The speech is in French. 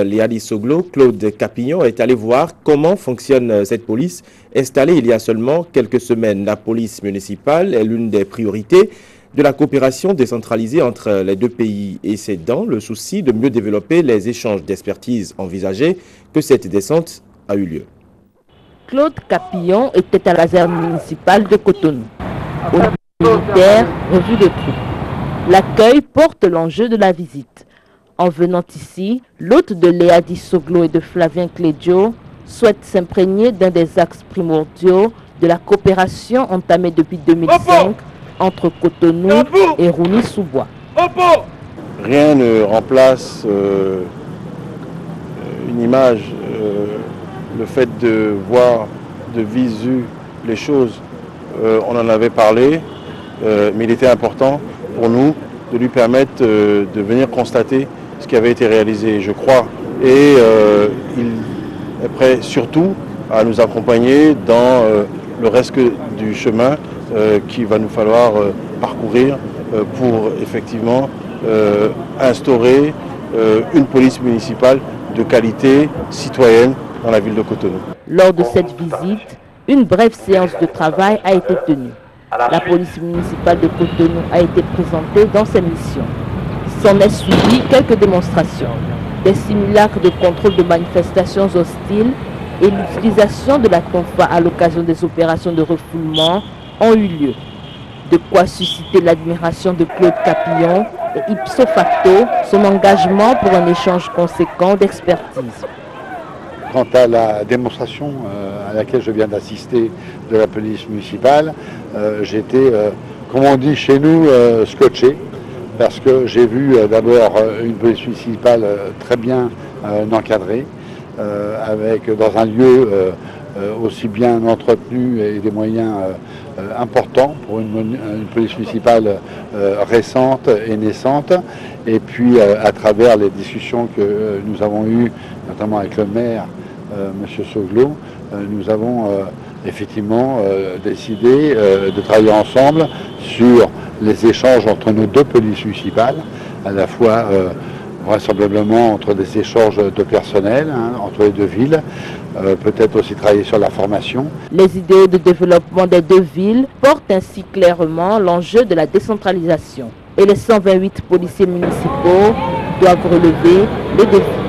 Léadi Soglo, Claude Capillon est allé voir comment fonctionne cette police installée il y a seulement quelques semaines. La police municipale est l'une des priorités de la coopération décentralisée entre les deux pays et c'est dans le souci de mieux développer les échanges d'expertise envisagés que cette descente a eu lieu. Claude Capillon était à la caserne municipale de Cotonou. Au militaire, revue de troupe. L'accueil porte l'enjeu de la visite. En venant ici, l'hôte de Léadi Soglo et de Flavien Clédio souhaite s'imprégner d'un des axes primordiaux de la coopération entamée depuis 2005 entre Cotonou et Roni-sous-Bois. Rien ne remplace une image, le fait de voir de visu les choses. On en avait parlé, mais il était important pour nous de lui permettre de venir constater ce qui avait été réalisé, je crois. Et il est prêt surtout à nous accompagner dans le reste du chemin qu'il va nous falloir parcourir pour effectivement instaurer une police municipale de qualité citoyenne dans la ville de Cotonou. Lors de cette visite, une brève séance de travail a été tenue. La police municipale de Cotonou a été présentée dans ses missions. S'en est suivi quelques démonstrations, des simulacres de contrôle de manifestations hostiles et l'utilisation de la tonfa à l'occasion des opérations de refoulement ont eu lieu. De quoi susciter l'admiration de Claude Capillon et ipso facto son engagement pour un échange conséquent d'expertise. Quant à la démonstration à laquelle je viens d'assister de la police municipale, j'étais, comme on dit chez nous, scotché. Parce que j'ai vu d'abord une police municipale très bien encadrée, dans un lieu aussi bien entretenu et des moyens importants pour une police municipale récente et naissante. Et puis à travers les discussions que nous avons eues, notamment avec le maire, M. Soglo, nous avons effectivement décidé de travailler ensemble sur les échanges entre nos deux polices municipales, à la fois vraisemblablement entre des échanges de personnel entre les deux villes, peut-être aussi travailler sur la formation. Les idéaux de développement des deux villes portent ainsi clairement l'enjeu de la décentralisation et les 128 policiers municipaux doivent relever le défi.